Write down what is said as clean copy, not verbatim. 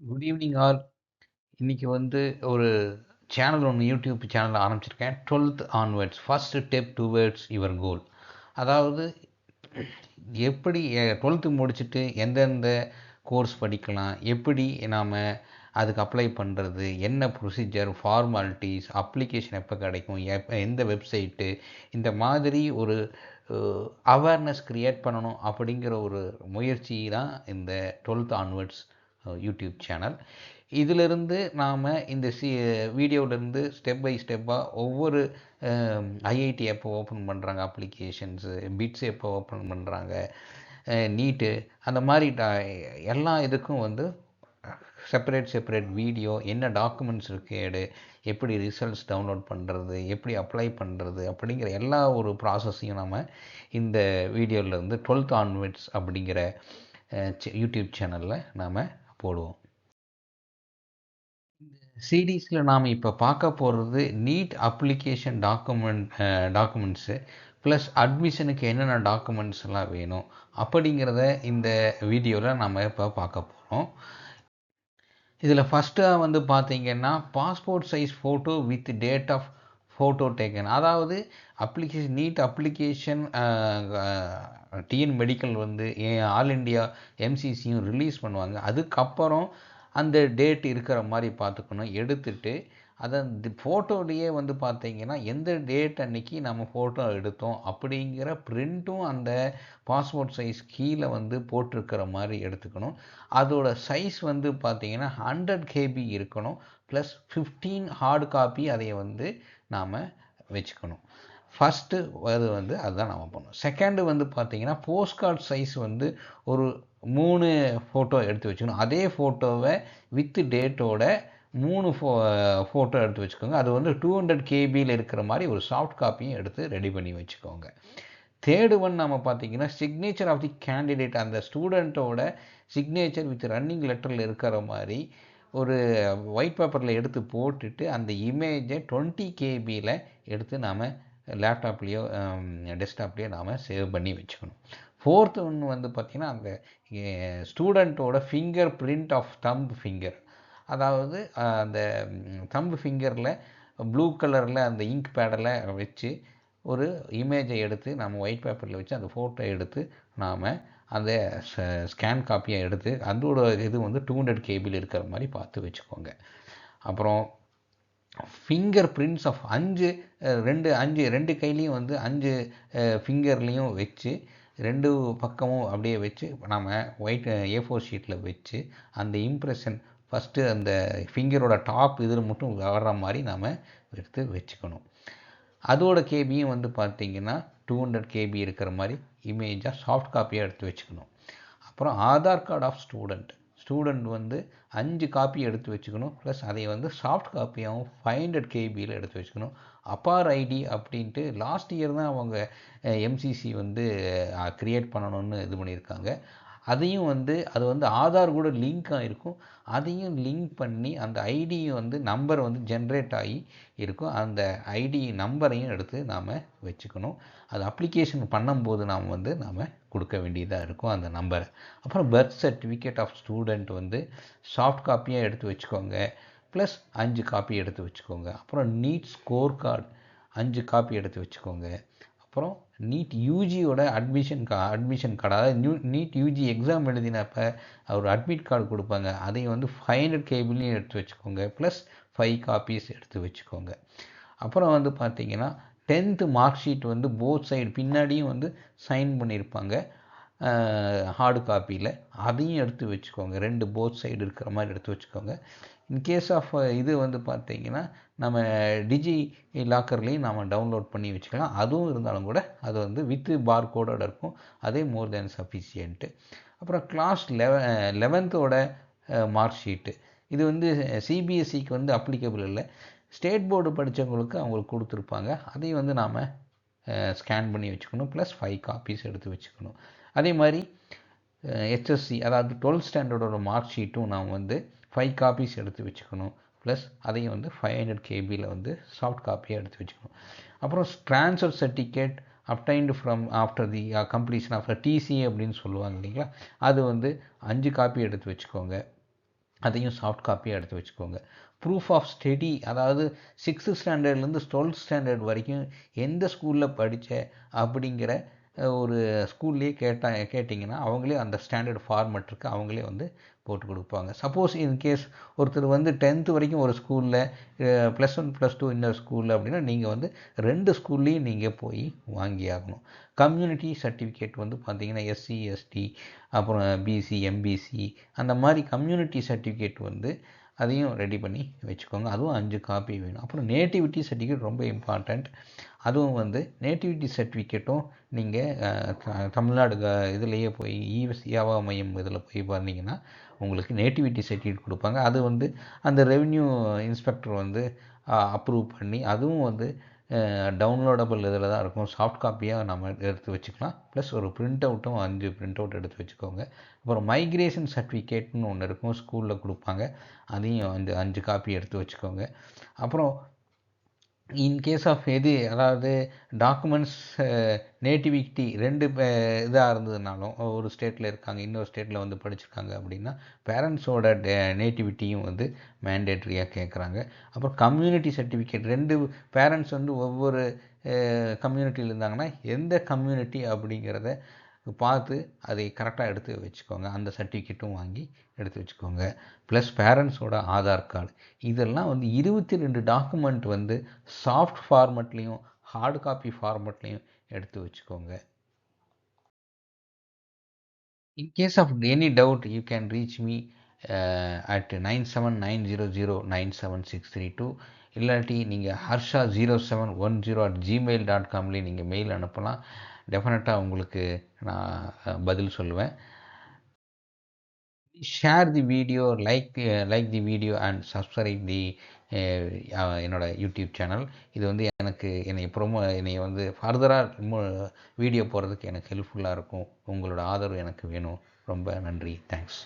Good evening all. இன்னைக்கு ஒரு channel ஒன்று யூடியூப் சேனல் ஆரம்பிச்சிருக்கேன். 12th onwards first step towards your goal. அதாவது எப்படி 12th முடிச்சுட்டு எந்தெந்த கோர்ஸ் படிக்கலாம், எப்படி நாம் அதுக்கு அப்ளை பண்ணுறது, என்ன ப்ரொசீஜர், ஃபார்மாலிட்டிஸ், அப்ளிகேஷன் எப்போ கிடைக்கும், எந்த வெப்சைட்டு, இந்த மாதிரி ஒரு அவேர்னஸ் க்ரியேட் பண்ணணும் அப்படிங்கிற ஒரு முயற்சி தான் இந்த 12th ஆன்வர்ட்ஸ் யூடியூப் சேனல். இதிலிருந்து நாம் இந்த வீடியோவிலேருந்து ஸ்டெப் பை ஸ்டெப்பாக ஒவ்வொரு ஐஐடி எப்போ ஓப்பன் பண்ணுறாங்க, அப்ளிகேஷன்ஸு பிட்ஸ் எப்போ ஓப்பன் பண்ணுறாங்க, நீட்டு, அந்த மாதிரி எல்லா இதுக்கும் செப்பரேட் வீடியோ, என்ன டாக்குமெண்ட்ஸ் ரிக்வயர்டு, எப்படி ரிசல்ட்ஸ் டவுன்லோட் பண்ணுறது, எப்படி அப்ளை பண்ணுறது அப்படிங்கிற எல்லா ஒரு ப்ராசஸையும் நம்ம இந்த வீடியோவிலேருந்து 12th ஆன்வர்ட்ஸ் அப்படிங்கிற யூடியூப் சேனலில் நாம் போடுவோம். சீரீஸில் நாம் இப்போ பார்க்க போகிறது நீட் அப்ளிகேஷன் டாக்குமெண்ட்ஸு ப்ளஸ் அட்மிஷனுக்கு என்னென்ன டாக்குமெண்ட்ஸ் எல்லாம் வேணும் அப்படிங்கிறத இந்த வீடியோவில் நம்ம இப்போ பார்க்க போகிறோம். இதில் ஃபஸ்ட்டாக பார்த்தீங்கன்னா passport size photo with date of photo taken. அதாவது NEET application TN medical all India எம்சிசியும் ரிலீஸ் பண்ணுவாங்க. அதுக்கப்புறம் அந்த டேட் இருக்கிற மாதிரி பார்த்துக்கணும். எடுத்துட்டு அதை ஃபோட்டோலேயே பார்த்தீங்கன்னா எந்த டேட் அன்னைக்கு நம்ம ஃபோட்டோ எடுத்தோம் அப்படிங்கிற பிரிண்ட்டும் அந்த பாஸ்போர்ட் சைஸ் கீழே போட்டிருக்கிற மாதிரி எடுத்துக்கணும். அதோட சைஸ் பார்த்தீங்கன்னா 100 KB இருக்கணும். ப்ளஸ் 15 ஹார்டு காப்பி அதை நாம் வச்சுக்கணும். ஃபஸ்ட்டு அதுதான் நம்ம பண்ணணும். செகண்டு பார்த்தீங்கன்னா போஸ்ட் கார்டு சைஸ் ஒரு 3 ஃபோட்டோ எடுத்து வச்சுக்கணும். அதே ஃபோட்டோவை வித் டேட்டோட 3 ஃபோட்டோ எடுத்து வச்சுக்கோங்க. அது 200 KBயில் இருக்கிற மாதிரி ஒரு சாஃப்ட் காப்பியும் எடுத்து ரெடி பண்ணி வச்சுக்கோங்க. தேர்டு நம்ம பார்த்தீங்கன்னா சிக்னேச்சர் ஆஃப் தி கேண்டிடேட், அந்த ஸ்டூடெண்ட்டோட சிக்னேச்சர் வித் ரன்னிங் லெட்டரில் இருக்கிற மாதிரி ஒரு ஒயிட் பேப்பரில் எடுத்து போட்டுட்டு அந்த இமேஜை 20 KBயில் எடுத்து நாம் லேப்டாப்லேயோ டெஸ்க்டாப்லேயோ நாம் சேவ் பண்ணி வச்சுக்கணும். ஃபோர்த்து ஒன்று பார்த்திங்கன்னா அந்த ஸ்டூடெண்ட்டோட finger print of thumb finger. அதாவது அந்த தம்ப் ஃபிங்கரில் ப்ளூ கலரில் அந்த இங்க் பேடில் வச்சு ஒரு இமேஜை எடுத்து நம்ம ஒயிட் பேப்பரில் வச்சு அந்த ஃபோட்டோ எடுத்து நாம் அந்த ஸ்கேன் காப்பியை எடுத்து அதோட இது 200 KBயில் இருக்கிற மாதிரி பார்த்து வச்சுக்கோங்க. அப்புறம் ஃபிங்கர் பிரிண்ட்ஸ் ஆஃப் 2 கையிலையும் 5 ஃபிங்கர்லேயும் வச்சு 2 பக்கமும் அப்படியே வச்சு நம்ம ஒயிட் A4 ஷீட்டில் வச்சு அந்த இம்ப்ரெஷன் ஃபஸ்ட்டு அந்த ஃபிங்கரோட டாப் இதில் மட்டும் வர்ற மாதிரி நாம் எடுத்து வச்சுக்கணும். அதோட கேபியும் பார்த்தீங்கன்னா 200 KB இருக்கிற மாதிரி இமேஜாக சாஃப்ட் காப்பியாக எடுத்து வச்சுக்கணும். அப்புறம் Aadhaar card of student 5 copy எடுத்து வச்சுக்கணும். ப்ளஸ் அதை சாஃப்ட் காப்பியாகவும் 500 KBயில் எடுத்து வச்சுக்கணும். அப்பார் ஐடி அப்படின்ட்டு லாஸ்ட் இயர் தான் அவங்க எம்சிசி க்ரியேட் பண்ணணும்னு இது பண்ணியிருக்காங்க. அதையும் அது ஆதார் கூட லிங்காக இருக்கும். அதையும் லிங்க் பண்ணி அந்த ஐடியும் நம்பர் ஜென்ரேட் ஆகி இருக்கும். அந்த ஐடி நம்பரையும் எடுத்து நாம் வச்சுக்கணும். அது அப்ளிகேஷன் பண்ணும்போது நாம் கொடுக்க வேண்டியதாக இருக்கும் அந்த நம்பரை. அப்புறம் birth certificate of student soft காப்பியாக எடுத்து வச்சுக்கோங்க. ப்ளஸ் 5 காப்பி எடுத்து வச்சுக்கோங்க. அப்புறம் நீட் ஸ்கோர் கார்டு 5 காப்பி எடுத்து வச்சுக்கோங்க. அப்புறம் நீட் யூஜியோட அட்மிஷன் கார்டு, அதாவது நீட் யூஜி எக்ஸாம் எழுதினப்போ ஒரு அட்மிட் கார்டு கொடுப்பாங்க. அதையும் 500 KBலையும் எடுத்து வச்சுக்கோங்க. ப்ளஸ் 5 காப்பீஸ் எடுத்து வச்சுக்கோங்க. அப்புறம் பார்த்தீங்கன்னா 10th mark sheet both side பின்னாடியும் சைன் பண்ணியிருப்பாங்க ஹார்டு காப்பியில். அதையும் எடுத்து வச்சுக்கோங்க. 2 போத் சைடு இருக்கிற மாதிரி எடுத்து வச்சுக்கோங்க. இன்கேஸ் ஆஃப் இது பார்த்தீங்கன்னா நம்ம டிஜி லாக்கர்லேயும் நம்ம டவுன்லோட் பண்ணி வச்சுக்கலாம். அதுவும் இருந்தாலும் கூட அது வித் பார் கோடோடு இருக்கும். அதே மோர் தேன் சஃபிஷியன்ட்டு. அப்புறம் கிளாஸ் 11th மார்க் ஷீட்டு இது சிபிஎஸ்சிக்கு அப்ளிகபிள் இல்லை. ஸ்டேட் போர்டு படித்தவங்களுக்கு அவங்களுக்கு கொடுத்துருப்பாங்க. அதையும் நாம் ஸ்கேன் பண்ணி வச்சுக்கணும். ப்ளஸ் 5 காப்பீஸ் எடுத்து வச்சுக்கணும். அதே மாதிரி HSC அதாவது 12th ஸ்டாண்டர்டோட மார்க் ஷீட்டும் நாம் 5 காப்பீஸ் எடுத்து வச்சுக்கணும். ப்ளஸ் அதையும் 500 KBயில் சாஃப்ட் காப்பியாக எடுத்து வச்சுக்கணும். அப்புறம் transfer certificate obtained from after the completion of TC அப்படின்னு சொல்லுவாங்க இல்லைங்களா, அது 5 காப்பி எடுத்து வச்சுக்கோங்க. அதையும் சாஃப்ட் காப்பியாக எடுத்து வச்சுக்கோங்க. ப்ரூஃப் ஆஃப் ஸ்டடி, அதாவது 6th ஸ்டாண்டர்ட்லேருந்து 12th ஸ்டாண்டர்ட் வரைக்கும் எந்த ஸ்கூலில் படித்த அப்படிங்கிற ஒரு ஸ்கூல்லேயே கேட்டிங்கன்னா அவங்களே அந்த ஸ்டாண்டர்ட் ஃபார்மெட் இருக்குது, அவங்களே வந்து போட்டு கொடுப்பாங்க. சப்போஸ் இன்கேஸ் ஒருத்தர் வந்து 10th வரைக்கும் ஒரு ஸ்கூலில், +1 +2 இன்னொரு ஸ்கூலில் அப்படின்னா நீங்கள் வந்து 2 ஸ்கூல்லேயும் நீங்கள் போய் வாங்கி ஆகணும். கம்யூனிட்டி சர்டிஃபிகேட் வந்து பார்த்தீங்கன்னா எஸ்சி எஸ்டி அப்புறம் பிசி எம்பிசி அந்த மாதிரி கம்யூனிட்டி சர்டிஃபிகேட் வந்து அதையும் ரெடி பண்ணி வச்சுக்கோங்க. அதுவும் 5 காப்பி வேணும். அப்புறம் நேட்டிவிட்டி சர்டிஃபிகேட் ரொம்ப இம்பார்ட்டண்ட். அதுவும் வந்து நேட்டிவிட்டி சர்டிஃபிகேட்டும் நீங்கள் தமிழ்நாடு இதுலேயே போய் சேவா மையம் இதில் போய் பார்த்தீங்கன்னா உங்களுக்கு நேட்டிவிட்டி சர்டிஃபிகேட் கொடுப்பாங்க. அது வந்து அந்த ரெவென்யூ இன்ஸ்பெக்டர் வந்து அப்ரூவ் பண்ணி அதுவும் வந்து டவுன்லோடபிள் இதில் தான் இருக்கும். சாஃப்ட் காப்பியாக நம்ம எடுத்து வச்சுக்கலாம். ப்ளஸ் ஒரு பிரிண்ட் அவுட்டும் 5 பிரிண்ட் அவுட் எடுத்து வச்சுக்கோங்க. அப்புறம் மைக்ரேஷன் சர்டிஃபிகேட்னு ஒன்று இருக்கும், ஸ்கூலில் கொடுப்பாங்க. அதையும் 5 காப்பி எடுத்து வச்சுக்கோங்க. அப்புறம் இன்கேஸ் ஆஃப் அதாவது டாக்குமெண்ட்ஸ் நேட்டிவிட்டி 2 இதாக இருந்ததுனாலும், ஒரு ஸ்டேட்டில் இருக்காங்க இன்னொரு ஸ்டேட்டில் வந்து படிச்சிருக்காங்க அப்படின்னா பேரண்ட்ஸோட நேட்டிவிட்டியும் வந்து மேண்டேட்ரியாக கேட்குறாங்க. அப்புறம் கம்யூனிட்டி சர்டிஃபிகேட் 2 பேரண்ட்ஸ் வந்து ஒவ்வொரு கம்யூனிட்டியில் இருந்தாங்கன்னா எந்த கம்யூனிட்டி அப்படிங்கிறத பார்த்து அதை கரெக்டாக எடுத்து வச்சுக்கோங்க. அந்த சர்டிஃபிகேட்டும் வாங்கி எடுத்து வச்சுக்கோங்க. ப்ளஸ் பேரண்ட்ஸோட ஆதார் கார்டு, இதெல்லாம் வந்து 22 டாக்குமெண்ட் வந்து சாஃப்ட் ஃபார்மெட்லேயும் ஹார்ட் காப்பி ஃபார்மெட்லேயும் எடுத்து வச்சுக்கோங்க. In case of any doubt you can reach me at 9790097632. இல்லாட்டி நீங்கள் harsha0710@gmail.comலேயே நீங்கள் மெயில் அனுப்பலாம். டெஃபினட்டாக உங்களுக்கு நான் பதில் சொல்லுவேன். Share the video, like the video and subscribe தி என்னோட யூடியூப் சேனல். இது வந்து எனக்கு என்னை வந்து ஃபர்தராக வீடியோ போடுறதுக்கு எனக்கு ஹெல்ப்ஃபுல்லாக இருக்கும். உங்களோட ஆதரவு எனக்கு வேணும். ரொம்ப நன்றி. தேங்க்ஸ்.